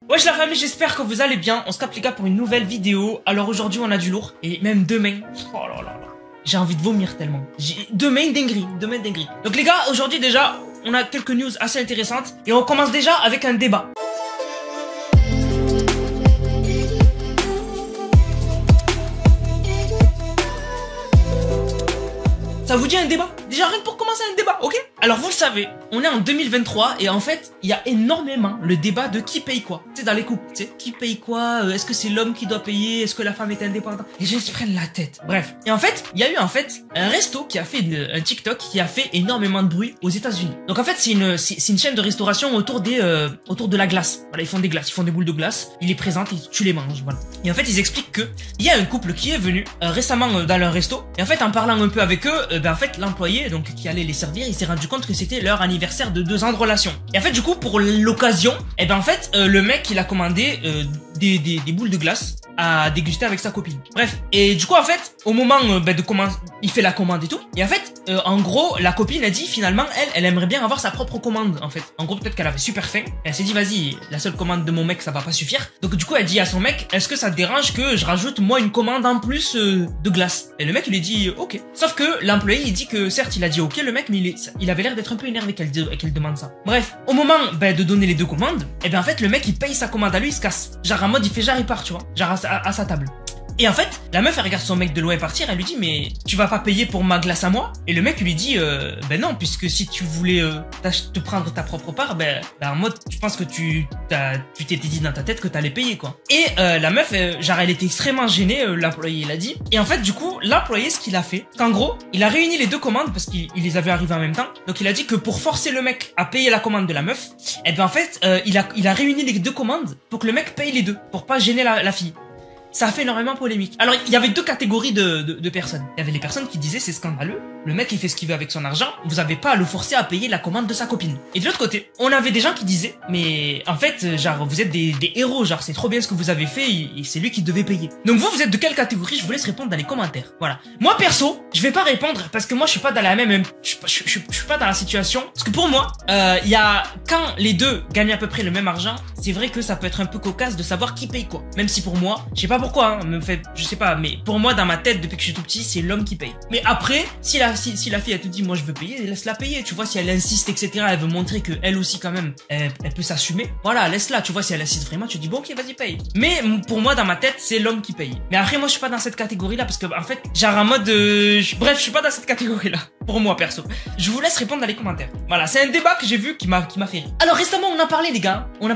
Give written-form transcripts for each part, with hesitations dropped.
Wesh la famille, j'espère que vous allez bien. On se capte les gars pour une nouvelle vidéo. Alors aujourd'hui on a du lourd. Et même demain. Oh là là là. J'ai envie de vomir tellement. Demain dinguerie. Demain dinguerie. Donc les gars, aujourd'hui déjà, on a quelques news assez intéressantes. Et on commence déjà avec un débat. Ça vous dit un débat? Déjà rien que pour commencer un débat, ok? Alors vous le savez, on est en 2023 et en fait, il y a énormément le débat de qui paye quoi. Tu sais, dans les couples, tu sais, qui paye quoi? Est-ce que c'est l'homme qui doit payer? Est-ce que la femme est indépendante? Les gens se prennent la tête. Bref. Et en fait, il y a eu un resto qui a fait un TikTok qui a fait énormément de bruit aux États-Unis. Donc en fait, c'est une chaîne de restauration autour de la glace. Voilà, ils font des glaces, ils font des boules de glace, ils les présentent et tu les manges, voilà. Et en fait, ils expliquent que il y a un couple qui est venu récemment dans leur resto et en fait, en parlant un peu avec eux, en fait, l'employé donc qui allait les servir, il s'est rendu compte que c'était leur anniversaire de 2 ans de relation. Et en fait, du coup, pour l'occasion, en fait, le mec, il a commandé des boules de glace à déguster avec sa copine. Bref, et du coup, en fait, au moment de comment il fait la commande et tout, et en fait, en gros, la copine a dit finalement, elle aimerait bien avoir sa propre commande, en fait. En gros, peut-être qu'elle avait super faim. Elle s'est dit, vas-y, la seule commande de mon mec, ça va pas suffire. Donc du coup, elle dit à son mec, est-ce que ça te dérange que je rajoute moi une commande en plus de glace? Et le mec, il lui dit, ok. Sauf que l'employé, il dit que certes, il a dit ok, le mec, mais il avait l'air d'être un peu énervé qu'elle demande ça. Bref, au moment de donner les deux commandes, en fait, le mec, il paye sa commande à lui, il se casse. Genre en mode, il fait genre, il part, tu vois, genre à sa table. Et en fait, la meuf, elle regarde son mec de loin partir, elle lui dit, mais tu vas pas payer pour ma glace à moi? Et le mec lui dit, ben non, puisque si tu voulais te prendre ta propre part, en mode, je pense que tu t'étais dit dans ta tête que t'allais payer, quoi. Et la meuf, genre, elle était extrêmement gênée, l'employé, il a dit. Et en fait, du coup, l'employé, ce qu'il a fait, qu'en gros, il a réuni les deux commandes, parce qu'il les avait arrivées en même temps. Donc il a dit que pour forcer le mec à payer la commande de la meuf, en fait, il a réuni les deux commandes pour que le mec paye les deux, pour pas gêner la fille. Ça a fait énormément polémique. Alors, il y avait deux catégories de personnes. Il y avait les personnes qui disaient c'est scandaleux, le mec il fait ce qu'il veut avec son argent, vous avez pas à le forcer à payer la commande de sa copine. Et de l'autre côté, on avait des gens qui disaient mais en fait, genre vous êtes des héros, genre c'est trop bien ce que vous avez fait et c'est lui qui devait payer. Donc vous êtes de quelle catégorie? Je vous laisse répondre dans les commentaires. Voilà. Moi perso, je vais pas répondre parce que moi je suis pas dans la même, je suis pas dans la situation. Parce que pour moi, il y a quand les deux gagnent à peu près le même argent, c'est vrai que ça peut être un peu cocasse de savoir qui paye quoi. Même si pour moi, je sais pas pourquoi, je sais pas, mais pour moi dans ma tête depuis que je suis tout petit, c'est l'homme qui paye. Mais après, si la fille elle te dit moi je veux payer, laisse-la payer, tu vois, si elle insiste etc, elle veut montrer que elle aussi quand même, elle peut s'assumer, voilà, laisse-la, tu vois, si elle insiste vraiment, tu dis bon ok vas-y paye. Mais pour moi dans ma tête, c'est l'homme qui paye. Mais après moi je suis pas dans cette catégorie là parce que en fait, genre en mode, bref, je suis pas dans cette catégorie là. Pour moi perso. Je vous laisse répondre dans les commentaires. Voilà, c'est un débat que j'ai vu qui m'a fait rire. Alors récemment on en parlait les gars. On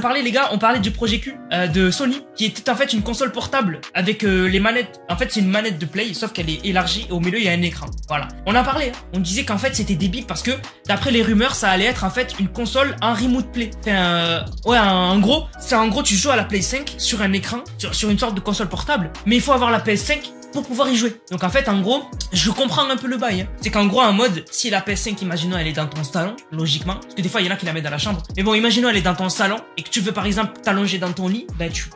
parlait du projet Q de Sony qui était en fait une console portable avec les manettes. En fait c'est une manette de play sauf qu'elle est élargie et au milieu il y a un écran. Voilà. On en parlait. Hein. On disait qu'en fait c'était débile parce que d'après les rumeurs ça allait être en fait une console en remote play. En gros tu joues à la Play 5 sur un écran, sur une sorte de console portable. Mais il faut avoir la PS5 pour pouvoir y jouer. Donc en fait en gros je comprends un peu le bail hein. C'est qu'en gros en mode si la PS5 imaginons elle est dans ton salon logiquement parce que des fois il y en a qui la mettent dans la chambre mais bon imaginons elle est dans ton salon et que tu veux par exemple t'allonger dans ton lit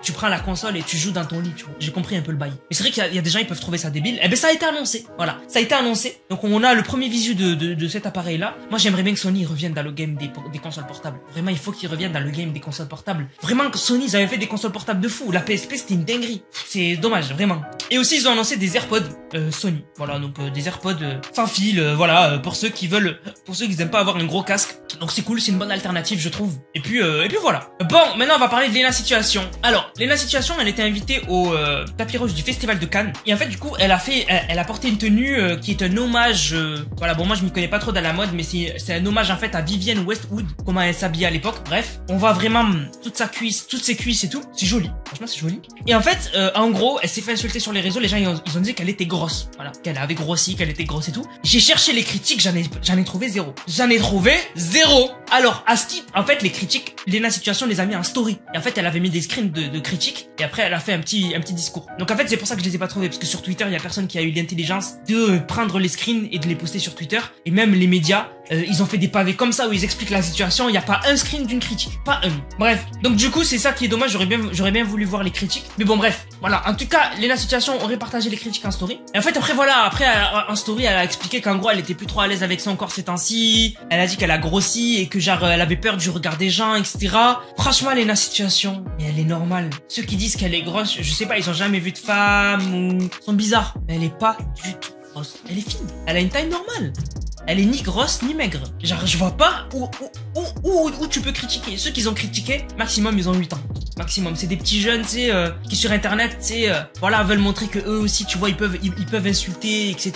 tu prends la console et tu joues dans ton lit tu vois. J'ai compris un peu le bail mais c'est vrai qu'il y a des gens ils peuvent trouver ça débile ça a été annoncé voilà ça a été annoncé donc on a le premier visu de cet appareil là. Moi j'aimerais bien que Sony revienne dans le game des consoles portables vraiment il faut qu'ils reviennent dans le game des consoles portables vraiment que Sony ils avaient fait des consoles portables de fou la PSP c'était une dinguerie c'est dommage vraiment et aussi ils ont annoncé des AirPods Sony. Voilà, donc des AirPods sans fil, voilà, pour ceux qui aiment pas avoir un gros casque. Donc c'est cool, c'est une bonne alternative, je trouve. Et puis voilà. Bon, maintenant on va parler de Léna Situation. Alors, Léna Situation, elle était invitée au tapis rouge du Festival de Cannes. Et en fait, du coup, elle a porté une tenue qui est un hommage. Voilà, bon, moi je m'y connais pas trop dans la mode, mais c'est un hommage en fait à Vivienne Westwood, comment elle s'habillait à l'époque. Bref, on voit vraiment toutes ses cuisses et tout. C'est joli, franchement c'est joli. Et en fait, en gros, elle s'est fait insulter sur les réseaux. Les gens ils ont dit qu'elle était grosse, voilà, qu'elle avait grossi, qu'elle était grosse et tout. J'ai cherché les critiques, j'en ai trouvé zéro. J'en ai trouvé zéro. Alors, en fait, les critiques, Léna Situation les a mis en story. Et en fait, elle avait mis des screens de critiques. Et après, elle a fait un petit discours. Donc en fait, c'est pour ça que je les ai pas trouvés. Parce que sur Twitter, il y a personne qui a eu l'intelligence de prendre les screens et de les poster sur Twitter. Et même les médias, Ils ont fait des pavés comme ça où ils expliquent la situation. Il n'y a pas un screen d'une critique. Pas un. Bref. Donc du coup, c'est ça qui est dommage. J'aurais bien voulu voir les critiques. Mais bon, bref. Voilà. En tout cas, Lena Situation aurait partagé les critiques en story. Et en fait, après, voilà. Après, en story, elle a expliqué qu'en gros, elle était plus trop à l'aise avec son corps ces temps-ci. Elle a dit qu'elle a grossi et que genre, elle avait peur du regard des gens, etc. Franchement, Lena Situation, mais elle est normale. Ceux qui disent qu'elle est grosse, je sais pas, ils ont jamais vu de femme ou sont bizarres. Mais elle est pas du tout grosse. Elle est fine. Elle a une taille normale. Elle est ni grosse ni maigre. Genre, je vois pas où tu peux critiquer. Ceux qui ont critiqué, maximum, ils ont 8 ans. Maximum. C'est des petits jeunes, tu sais, qui sur internet, tu sais, voilà, veulent montrer que eux aussi, tu vois, ils peuvent insulter, etc.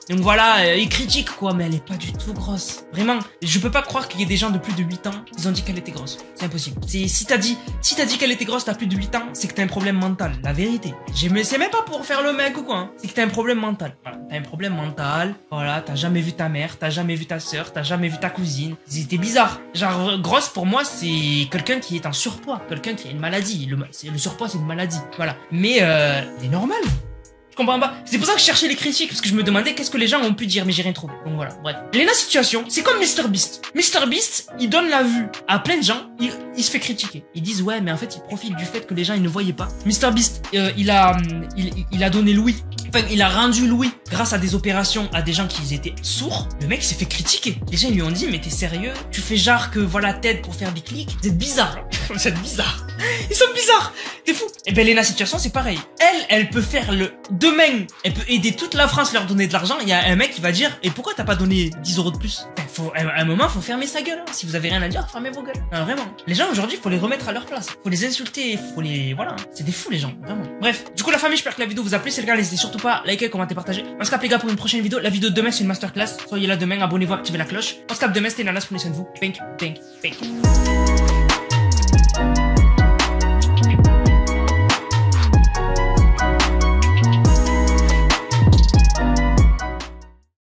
Donc voilà, ils critiquent, quoi, mais elle est pas du tout grosse. Vraiment, je peux pas croire qu'il y ait des gens de plus de 8 ans, ils ont dit qu'elle était grosse. C'est impossible. Si t'as dit qu'elle était grosse, t'as plus de 8 ans, c'est que t'as un problème mental. La vérité. C'est même pas pour faire le mec ou quoi, hein. C'est que t'as un problème mental. Voilà, t'as un problème mental. Voilà, t'as jamais vu ta mère, t'as jamais vu ta sœur, t'as jamais vu ta cousine. C'était bizarre. Genre, grosse pour moi, c'est quelqu'un qui est en surpoids, quelqu'un qui a une maladie. Le surpoids, c'est une maladie. Voilà. Mais, c'est normal. Je comprends pas. C'est pour ça que je cherchais les critiques, parce que je me demandais qu'est-ce que les gens ont pu dire, mais j'ai rien trouvé. Donc voilà, bref. Lena Situation, c'est comme MrBeast. MrBeast, il donne la vue à plein de gens, il se fait critiquer. Ils disent, ouais, mais en fait, il profite du fait que les gens, ils ne voyaient pas. MrBeast, il a donné l'ouïe. Enfin, il a rendu l'ouïe grâce à des opérations à des gens qui étaient sourds. Le mec, il s'est fait critiquer. Les gens, ils lui ont dit, mais t'es sérieux? Tu fais genre que voilà, t'aides pour faire des clics? Vous êtes bizarre. Vous êtes bizarre. Ils sont bizarres. T'es fou. Et ben, Lena Situation, c'est pareil. Elle peut faire demain, elle peut aider toute la France, leur donner de l'argent. Il y a un mec qui va dire, et pourquoi t'as pas donné 10 € de plus? À un moment, faut fermer sa gueule. Hein. Si vous avez rien à dire, fermez vos gueules. Non, vraiment. Les gens, aujourd'hui, faut les remettre à leur place. Faut les insulter, faut les, voilà. C'est des fous, les gens. Vraiment. Bref. Du coup, la famille, j'espère que la vidéo vous a plu. C'est le cas, n'hésitez surtout pas à liker, commenter, partager. On se capte, les gars, pour une prochaine vidéo. La vidéo de demain, c'est une masterclass. Soyez là demain, abonnez-vous, activez la cloche. On se capte demain, c'était Nanas, prenez soin de vous. Pink, pink, pink.